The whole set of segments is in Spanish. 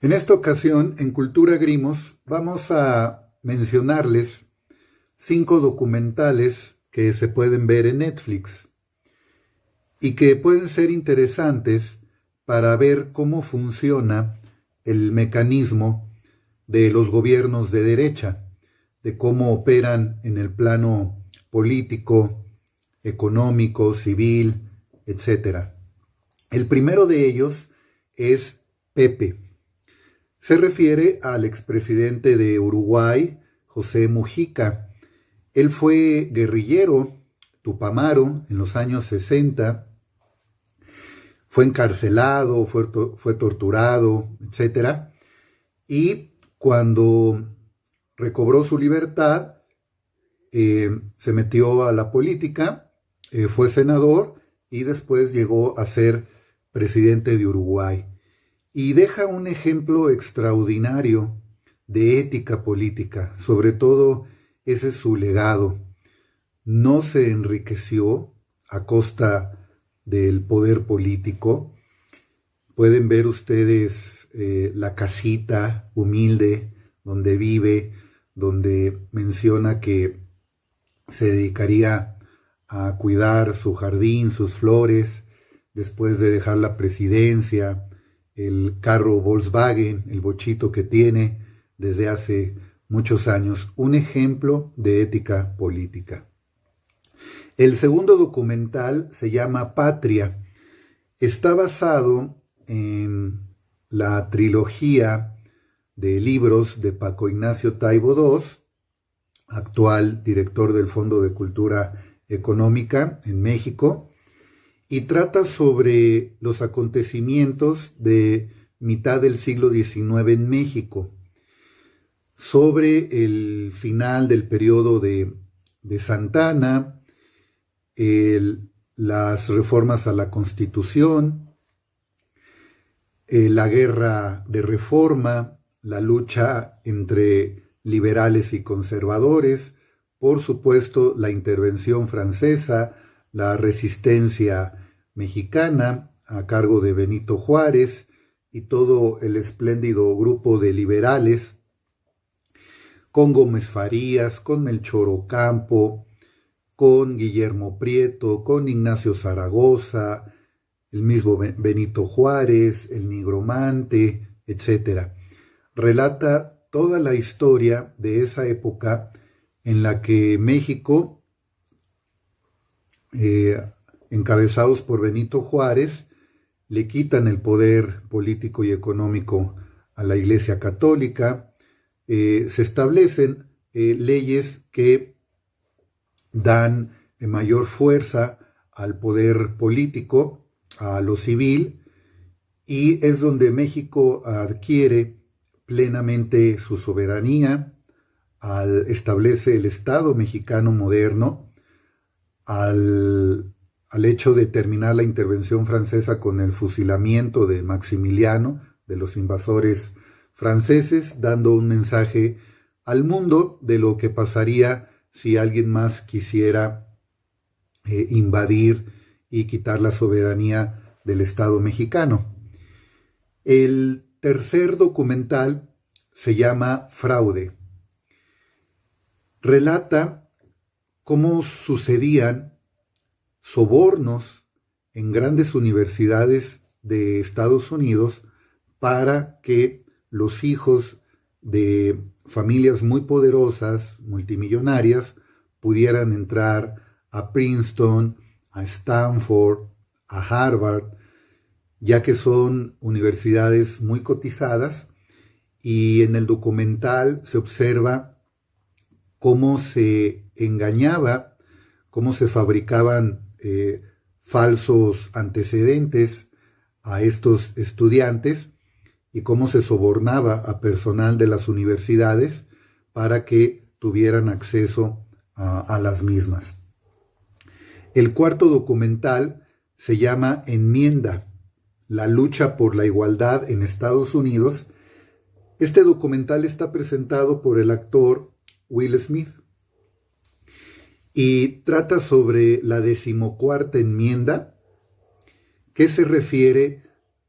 En esta ocasión, en Cultura Grimos, vamos a mencionarles 5 documentales que se pueden ver en Netflix y que pueden ser interesantes para ver cómo funciona el mecanismo de los gobiernos de derecha, de cómo operan en el plano político, económico, civil, etc. El primero de ellos es Pepe. Se refiere al expresidente de Uruguay, José Mujica. Él fue guerrillero tupamaro en los años 60, fue encarcelado, fue torturado, etc. Y cuando recobró su libertad, se metió a la política, fue senador y después llegó a ser presidente de Uruguay. Y deja un ejemplo extraordinario de ética política, sobre todo ese es su legado. No se enriqueció a costa del poder político. Pueden ver ustedes la casita humilde donde vive, donde menciona que se dedicaría a cuidar su jardín, sus flores, después de dejar la presidencia, el carro Volkswagen, el bochito que tiene desde hace muchos años, un ejemplo de ética política. El segundo documental se llama Patria. Está basado en la trilogía de libros de Paco Ignacio Taibo II, actual director del Fondo de Cultura Económica en México, y trata sobre los acontecimientos de mitad del siglo XIX en México, sobre el final del periodo de Santa Anna, las reformas a la Constitución, la guerra de reforma, la lucha entre liberales y conservadores, por supuesto la intervención francesa, la resistencia mexicana a cargo de Benito Juárez y todo el espléndido grupo de liberales, con Gómez Farías, con Melchor Ocampo, con Guillermo Prieto, con Ignacio Zaragoza, el mismo Benito Juárez, el Nigromante, etc. Relata toda la historia de esa época en la que México, encabezados por Benito Juárez, le quitan el poder político y económico a la Iglesia Católica, se establecen leyes que dan mayor fuerza al poder político, a lo civil, y es donde México adquiere plenamente su soberanía, establece el Estado mexicano moderno, al hecho de terminar la intervención francesa con el fusilamiento de Maximiliano, de los invasores franceses, dando un mensaje al mundo de lo que pasaría si alguien más quisiera invadir y quitar la soberanía del Estado mexicano. El tercer documental se llama Fraude. Relata cómo sucedían sobornos en grandes universidades de Estados Unidos para que los hijos de familias muy poderosas, multimillonarias, pudieran entrar a Princeton, a Stanford, a Harvard, ya que son universidades muy cotizadas, y en el documental se observa cómo se engañaba, cómo se fabricaban falsos antecedentes a estos estudiantes y cómo se sobornaba a personal de las universidades para que tuvieran acceso a las mismas. El cuarto documental se llama Enmienda, la lucha por la igualdad en Estados Unidos. Este documental está presentado por el actor Will Smith y trata sobre la 14ª enmienda, que se refiere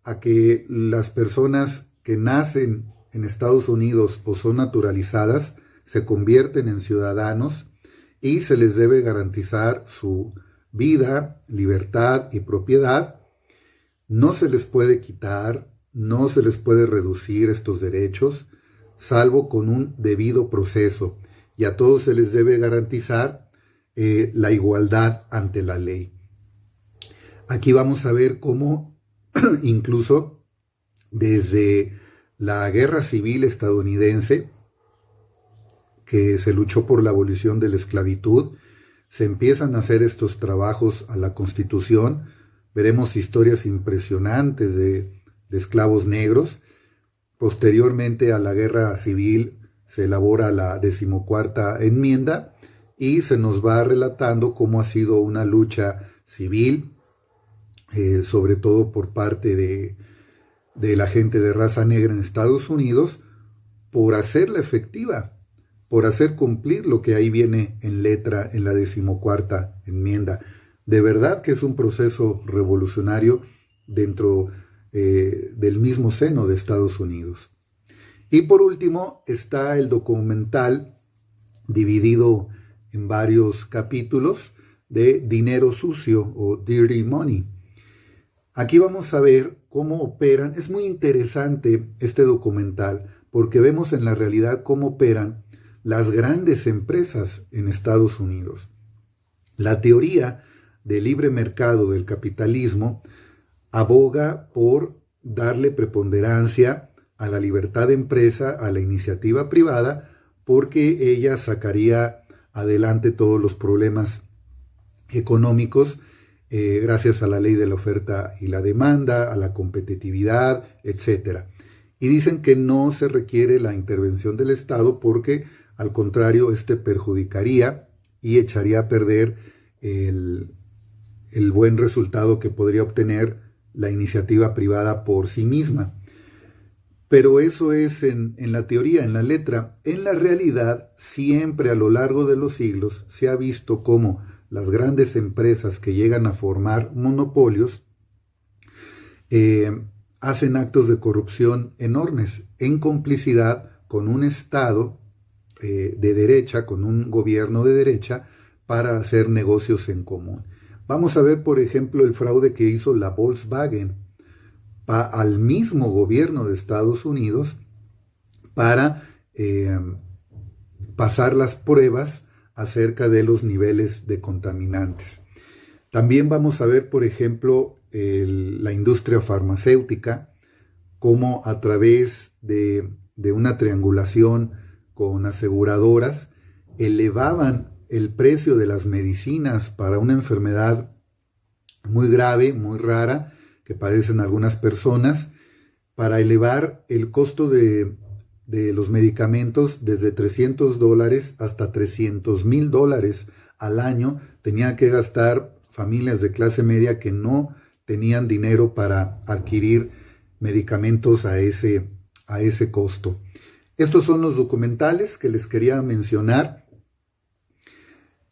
a que las personas que nacen en Estados Unidos o son naturalizadas se convierten en ciudadanos y se les debe garantizar su vida, libertad y propiedad. No se les puede quitar, no se les puede reducir estos derechos, salvo con un debido proceso, y a todos se les debe garantizar la igualdad ante la ley. Aquí vamos a ver cómo incluso desde la Guerra Civil estadounidense, que se luchó por la abolición de la esclavitud, se empiezan a hacer estos trabajos a la Constitución. Veremos historias impresionantes de esclavos negros. Posteriormente a la Guerra Civil se elabora la 14ª enmienda y se nos va relatando cómo ha sido una lucha civil, sobre todo por parte de la gente de raza negra en Estados Unidos, por hacerla efectiva, por hacer cumplir lo que ahí viene en letra en la 14ª enmienda. De verdad que es un proceso revolucionario dentro del mismo seno de Estados Unidos. Y por último está el documental dividido en varios capítulos de Dinero Sucio o Dirty Money. Aquí vamos a ver cómo operan. Es muy interesante este documental porque vemos en la realidad cómo operan las grandes empresas en Estados Unidos. La teoría del libre mercado del capitalismo aboga por darle preponderancia a la libertad de empresa, a la iniciativa privada, porque ella sacaría adelante todos los problemas económicos gracias a la ley de la oferta y la demanda, a la competitividad, etc. Y dicen que no se requiere la intervención del Estado porque, al contrario, este perjudicaría y echaría a perder el buen resultado que podría obtener la iniciativa privada por sí misma. Pero eso es en la teoría, en la letra. En la realidad, siempre a lo largo de los siglos se ha visto cómo las grandes empresas que llegan a formar monopolios hacen actos de corrupción enormes en complicidad con un Estado de derecha, con un gobierno de derecha, para hacer negocios en común. Vamos a ver, por ejemplo, el fraude que hizo la Volkswagen al mismo gobierno de Estados Unidos para pasar las pruebas acerca de los niveles de contaminantes. También vamos a ver, por ejemplo, la industria farmacéutica, cómo a través de una triangulación con aseguradoras elevaban el precio de las medicinas para una enfermedad muy grave, muy rara, que padecen algunas personas, para elevar el costo de los medicamentos desde $300 hasta $300,000 al año. Tenían que gastar familias de clase media que no tenían dinero para adquirir medicamentos a ese costo. Estos son los documentales que les quería mencionar.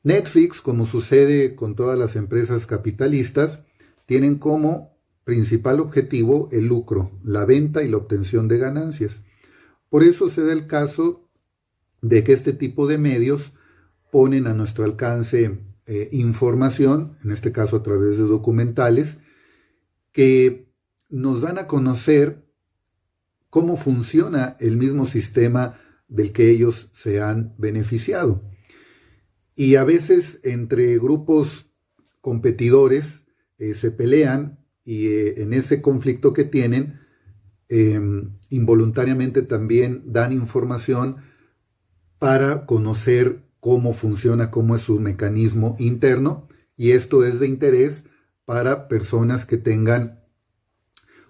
Netflix, como sucede con todas las empresas capitalistas, tienen como principal objetivo el lucro, la venta y la obtención de ganancias. Por eso se da el caso de que este tipo de medios ponen a nuestro alcance información, en este caso a través de documentales, que nos dan a conocer cómo funciona el mismo sistema del que ellos se han beneficiado. Y a veces entre grupos competidores se pelean y en ese conflicto que tienen, involuntariamente también dan información para conocer cómo funciona, cómo es su mecanismo interno, y esto es de interés para personas que tengan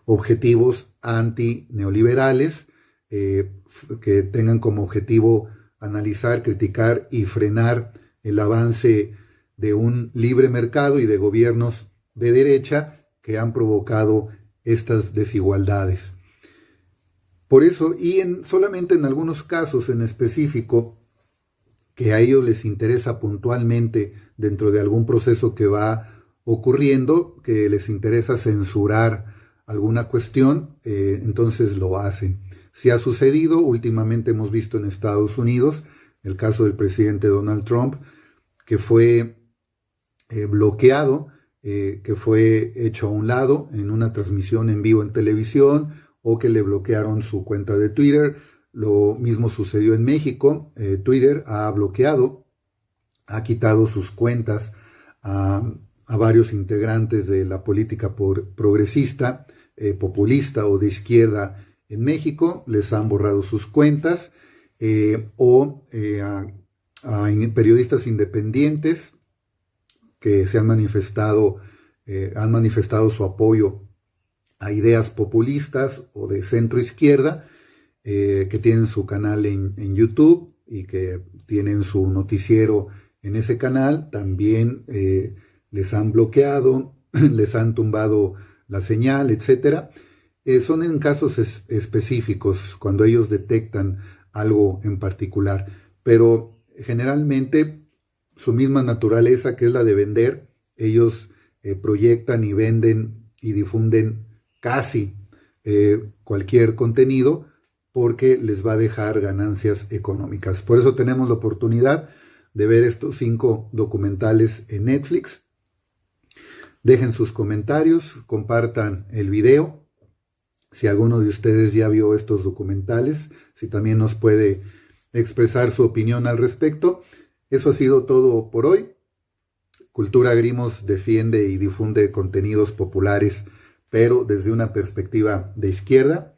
objetivos antineoliberales, que tengan como objetivo analizar, criticar y frenar el avance de un libre mercado y de gobiernos de derecha que han provocado estas desigualdades. Por eso, y solamente en algunos casos en específico, que a ellos les interesa puntualmente dentro de algún proceso que va ocurriendo, que les interesa censurar alguna cuestión, entonces lo hacen. Si ha sucedido, últimamente hemos visto en Estados Unidos el caso del presidente Donald Trump, que fue bloqueado, que fue hecho a un lado en una transmisión en vivo en televisión, o que le bloquearon su cuenta de Twitter. Lo mismo sucedió en México. Twitter ha bloqueado, ha quitado sus cuentas a varios integrantes de la política progresista, populista o de izquierda en México. Les han borrado sus cuentas, a periodistas independientes que se han manifestado su apoyo a ideas populistas o de centro izquierda, que tienen su canal en YouTube y que tienen su noticiero en ese canal. También les han bloqueado, les han tumbado la señal, etcétera. Son en casos específicos, cuando ellos detectan algo en particular, pero generalmente su misma naturaleza, que es la de vender, ellos proyectan y venden y difunden casi cualquier contenido, porque les va a dejar ganancias económicas. Por eso tenemos la oportunidad de ver estos 5 documentales en Netflix. Dejen sus comentarios, compartan el video. Si alguno de ustedes ya vio estos documentales, si también nos puede expresar su opinión al respecto. Eso ha sido todo por hoy. Cultura Grimos defiende y difunde contenidos populares, pero desde una perspectiva de izquierda.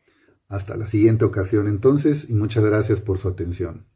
Hasta la siguiente ocasión entonces, y muchas gracias por su atención.